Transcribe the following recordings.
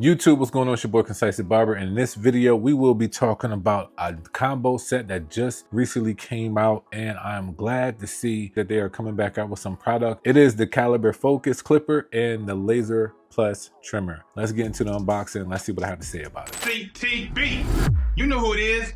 YouTube, what's going on? It's your boy ConcisetheBarber, and in this video we will be talking about a combo set that just recently came out, and I'm glad to see that they are coming back out with some product. It is the Caliber Focus Clipper and the Laser Plus Trimmer. Let's get into the unboxing. Let's see what I have to say about it. CTB, you know who it is.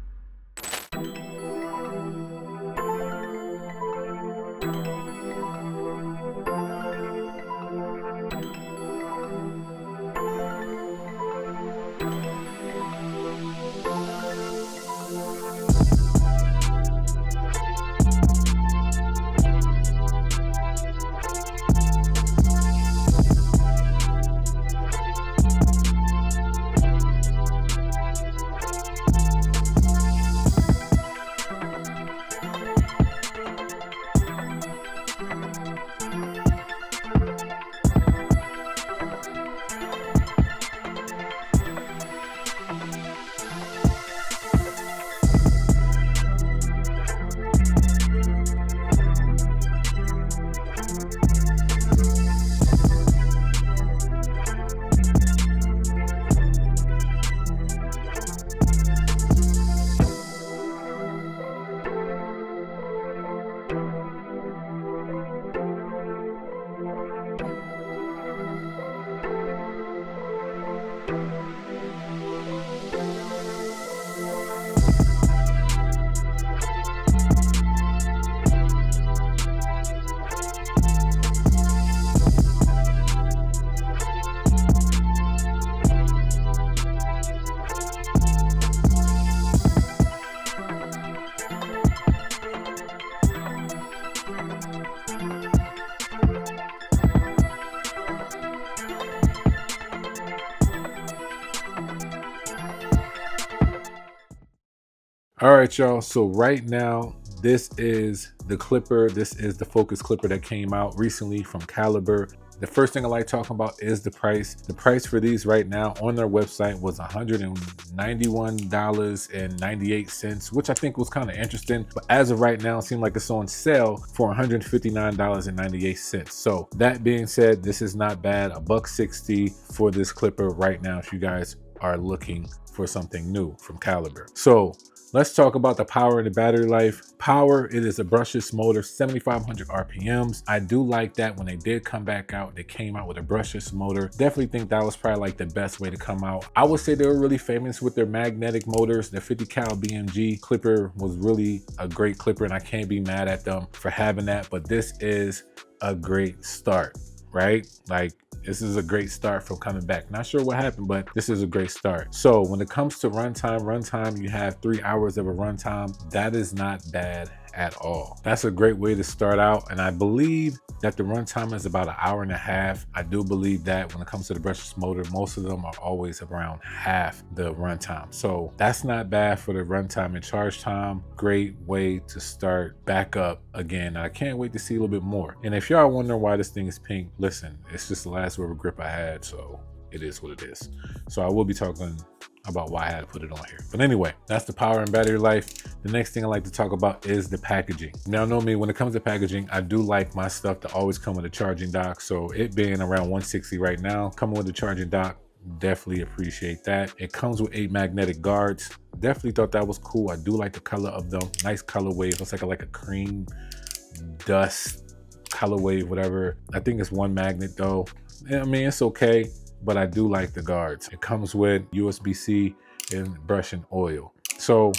All right, y'all. So right now, this is the clipper. This is the Focus Clipper that came out recently from Caliber. The first thing I like talking about is the price. The price for these right now on their website was $191.98, which I think was kind of interesting. But as of right now, it seems like it's on sale for $159.98. So that being said, this is not bad. $160 for this clipper right now if you guys are looking for something new from Caliber. So let's talk about the power and the battery life. Power, it is a brushless motor, 7,500 RPMs. I do like that when they did come back out, they came out with a brushless motor. Definitely think that was probably like the best way to come out. I would say they were really famous with their magnetic motors. The 50 cal BMG clipper was really a great clipper, and I can't be mad at them for having that, but this is a great start, right? Like, this is a great start from coming back. Not sure what happened, but this is a great start. So when it comes to runtime, you have 3 hours of a runtime. That is not bad at all. That's a great way to start out. And I believe that the runtime is about 1.5 hours. I do believe that when it comes to the brushless motor, most of them are always around half the runtime. So that's not bad for the runtime and charge time. Great way to start back up again. I can't wait to see a little bit more. And if y'all wondering why this thing is pink, listen, it's just the last rubber grip I had, so it is what it is. So I will be talking about why I had to put it on here. But anyway, that's the power and battery life. The next thing I like to talk about is the packaging. Now, know me, when it comes to packaging, I do like my stuff to always come with a charging dock. So it being around $160 right now, coming with a charging dock, definitely appreciate that. It comes with 8 magnetic guards. Definitely thought that was cool. I do like the color of them. Nice color wave. Looks like a cream dust color wave, whatever. I think it's 1 magnet though. I mean, it's okay, but I do like the guards. It comes with USB-C and brush and oil. So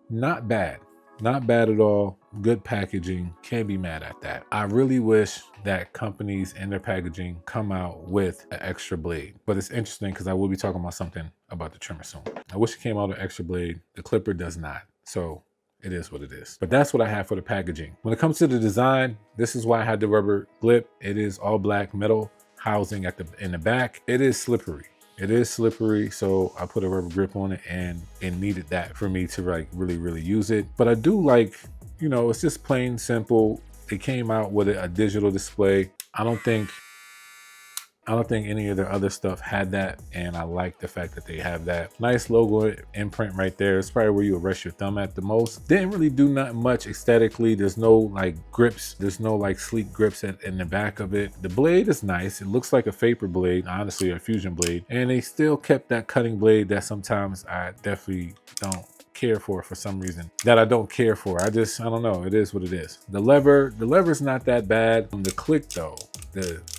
not bad at all. Good packaging, can't be mad at that. I really wish that companies and their packaging come out with an extra blade, but it's interesting because I will be talking about something about the trimmer soon. I wish it came out with an extra blade. The clipper does not. So it is what it is. But that's what I have for the packaging. When it comes to the design, this is why I had the rubber clip. It is all black metal housing in the back. It is slippery. So I put a rubber grip on it, and it needed that for me to like really use it. But I do like, you know, it's just plain simple. It came out with a digital display. I don't think I don't think any of their other stuff had that, and I like the fact that they have that nice logo imprint right there. It's probably where you would rest your thumb at the most. Didn't really do not much aesthetically. There's no like grips, there's no like sleek grips in the back of it. The blade is nice. It looks like a vapor blade, honestly, a fusion blade, and they still kept that cutting blade that sometimes I definitely don't care for some reason, that I don't care for. I don't know, it is what it is. The lever's not that bad. The click though,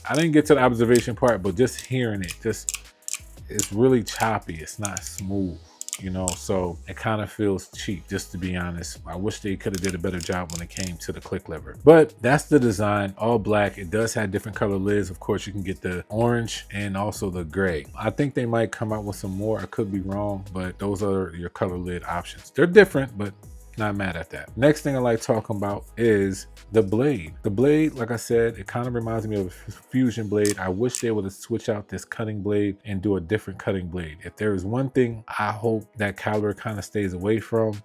I didn't get to the observation part, but just hearing it, it's really choppy. It's not smooth, you know, so it kind of feels cheap, just to be honest. I wish they could have did a better job when it came to the click lever. But that's the design, all black. It does have different color lids. Of course, you can get the orange and also the gray. I think they might come out with some more. I could be wrong, but those are your color lid options. They're different, but not mad at that. Next thing I like talking about is the blade. The blade, like I said, it kind of reminds me of a fusion blade. I wish they would have switched out this cutting blade and do a different cutting blade. If there is one thing I hope that Caliber kind of stays away from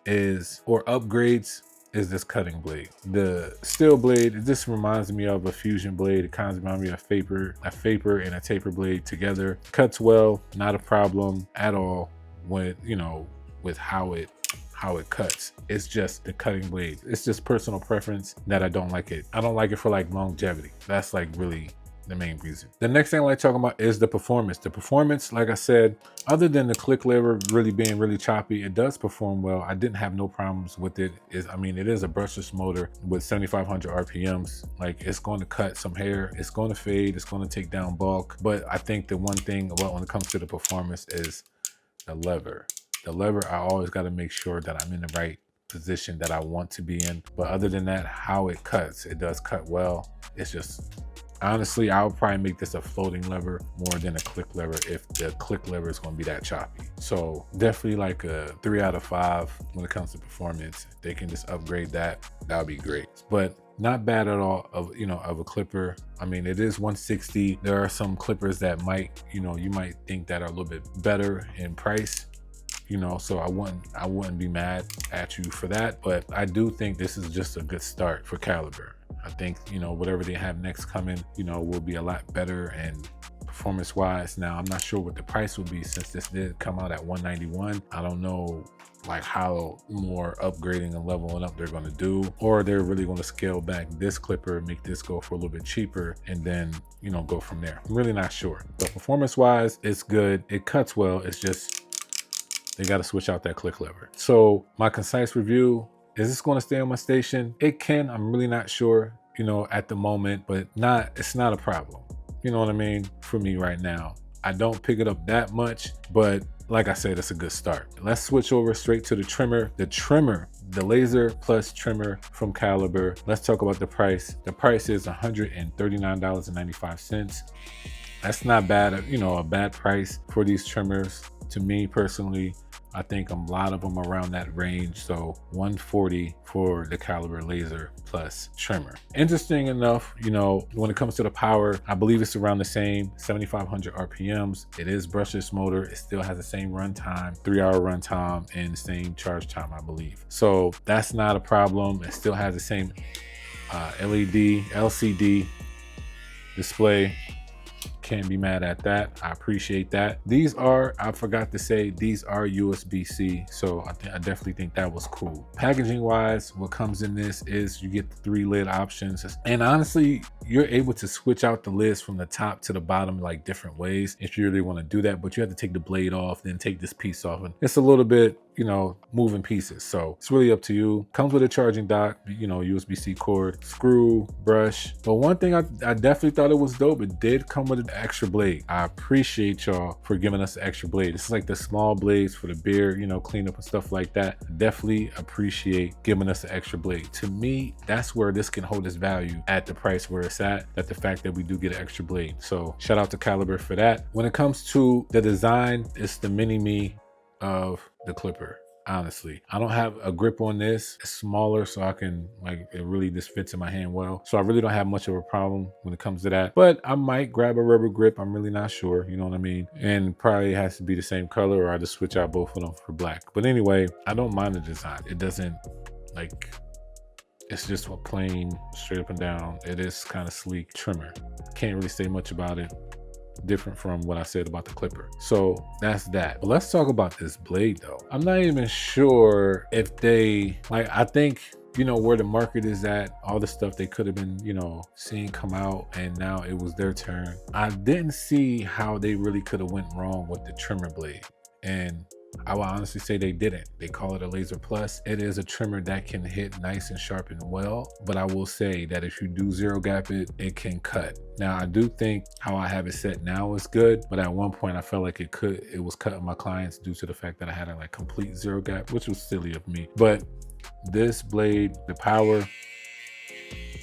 or upgrades, is this cutting blade. The steel blade, it just reminds me of a fusion blade. It kind of reminds me of a vapor and a taper blade together. Cuts well, not a problem at all with, you know, with how it cuts. It's just the cutting blade. It's just personal preference that I don't like it. I don't like it for like longevity. That's like really the main reason. The next thing I like talking about is the performance. The performance, like I said, other than the click lever really being really choppy, it does perform well. I didn't have no problems with it. I mean, it is a brushless motor with 7,500 RPMs. Like, it's going to cut some hair, it's going to fade, it's going to take down bulk. But I think the one thing about when it comes to the performance is the lever. The lever, I always got to make sure that I'm in the right position that I want to be in. But other than that, how it cuts, it does cut well. It's just, honestly, I would probably make this a floating lever more than a click lever if the click lever is going to be that choppy. So definitely like a 3 out of 5 when it comes to performance. If they can just upgrade that, that would be great. But not bad at all of a clipper. I mean, it is 160. There are some clippers that might, you might think that are a little bit better in price. So I wouldn't be mad at you for that, but I do think this is just a good start for Caliber. I think, whatever they have next coming, will be a lot better and performance wise. Now, I'm not sure what the price will be since this did come out at $191. I don't know like how more upgrading and leveling up they're going to do, or they're really going to scale back this clipper, make this go for a little bit cheaper, and then, go from there. I'm really not sure. But performance wise, it's good. It cuts well. It's just, they got to switch out that click lever. So my concise review, is this going to stay on my station? It can. I'm really not sure, at the moment, but it's not a problem. You know what I mean? For me right now, I don't pick it up that much, but like I said, it's a good start. Let's switch over straight to the trimmer. The laser plus trimmer from Caliber. Let's talk about the price. The price is $139.95. That's not bad, a bad price for these trimmers. To me personally, I think a lot of them around that range. So $140 for the Caliber laser plus trimmer. Interesting enough, when it comes to the power, I believe it's around the same 7,500 RPMs. It is brushless motor. It still has the same runtime, 3-hour runtime, and the same charge time, I believe. So that's not a problem. It still has the same LCD display. Can't be mad at that. I appreciate that. I forgot to say, these are USB-C, so I definitely think that was cool. Packaging wise, what comes in this is you get the 3 lid options, and honestly, you're able to switch out the lids from the top to the bottom like different ways if you really want to do that, but you have to take the blade off, then take this piece off, and it's a little bit, moving pieces. So it's really up to you. Comes with a charging dock, USB-C cord, screw, brush. But one thing I definitely thought it was dope, it did come with an extra blade. I appreciate y'all for giving us an extra blade. This is like the small blades for the beard, cleanup and stuff like that. Definitely appreciate giving us an extra blade. To me, that's where this can hold its value at the price where it's at the fact that we do get an extra blade. So shout out to Caliber for that. When it comes to the design, it's the mini-me of the clipper. Honestly, I don't have a grip on this. It's smaller, so I can it really just fits in my hand well. So I really don't have much of a problem when it comes to that, but I might grab a rubber grip. I'm really not sure, you know what I mean? And probably has to be the same color, or I just switch out both of them for black. But anyway, I don't mind the design. It doesn't it's just a plain straight up and down. It is kind of sleek trimmer. Can't really say much about it. different from what I said about the clipper. So that's that. But let's talk about this blade though. I'm not even sure if they, like, I think, you know, where the market is at, all the stuff they could have been, you know, seeing come out, and now it was their turn. I didn't see how they really could have went wrong with the trimmer blade. And I will honestly say they didn't. They call it a Laser Plus. It is a trimmer that can hit nice and sharp and well, but I will say that if you do zero gap it, it can cut. Now, I do think how I have it set now is good, but at one point I felt like it was cutting my clients due to the fact that I had a like complete zero gap, which was silly of me. But this blade, the power,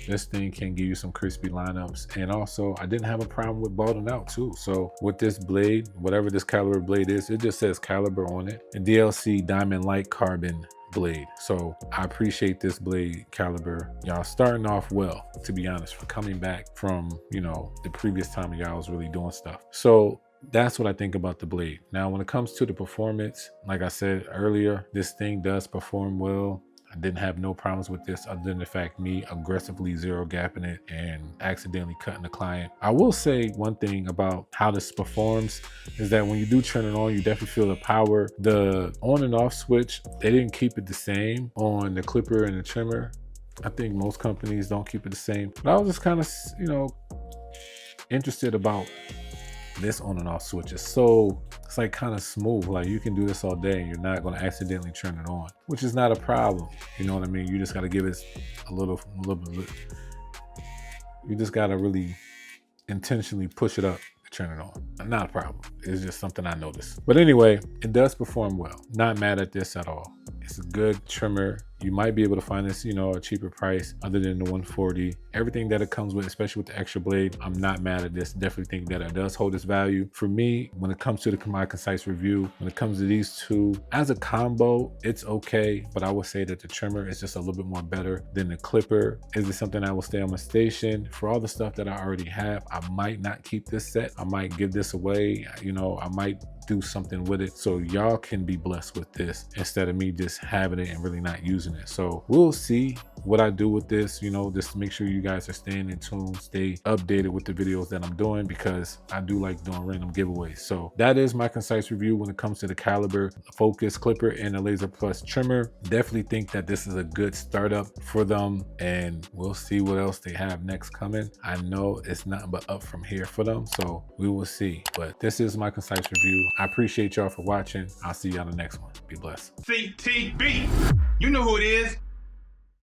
this thing can give you some crispy lineups. And also, I didn't have a problem with balding out too. So with this blade, whatever this caliber blade is, it just says caliber on it, and DLC Diamond Light Carbon blade. So I appreciate this blade caliber. Y'all starting off well, to be honest, for coming back from, you know, the previous time y'all was really doing stuff. So that's what I think about the blade. Now, when it comes to the performance, like I said earlier, this thing does perform well. I didn't have no problems with this other than the fact me aggressively zero gapping it and accidentally cutting the client. I will say one thing about how this performs is that when you do turn it on, you definitely feel the power. The on and off switch, they didn't keep it the same on the clipper and the trimmer. I think most companies don't keep it the same. But I was just kind of, you know, interested about this on and off switch. It's like kind of smooth. Like you can do this all day and you're not going to accidentally turn it on, which is not a problem. You know what I mean? You just got to give it a little bit. You just got to really intentionally push it up to turn it on. Not a problem. It's just something I noticed. But anyway, it does perform well. Not mad at this at all. It's a good trimmer. You might be able to find this, you know, a cheaper price other than the 140. Everything that it comes with, especially with the extra blade, I'm not mad at this. Definitely think that it does hold its value. For me, when it comes to my concise review, when it comes to these two, as a combo, it's okay. But I would say that the trimmer is just a little bit more better than the clipper. Is it something I will stay on my station? For all the stuff that I already have, I might not keep this set. I might give this away. You know, I might do something with it so y'all can be blessed with this instead of me just having it and really not using it. So we'll see what I do with this, you know, just to make sure you guys are staying in tune, stay updated with the videos that I'm doing, because I do like doing random giveaways. So that is my concise review when it comes to the caliber, focus clipper, and the Laser Plus trimmer. Definitely think that this is a good startup for them, and we'll see what else they have next coming. I know it's nothing but up from here for them, so we will see. But this is my concise review. I appreciate y'all for watching. I'll see you on the next one. Be blessed. CTB, you know who it is.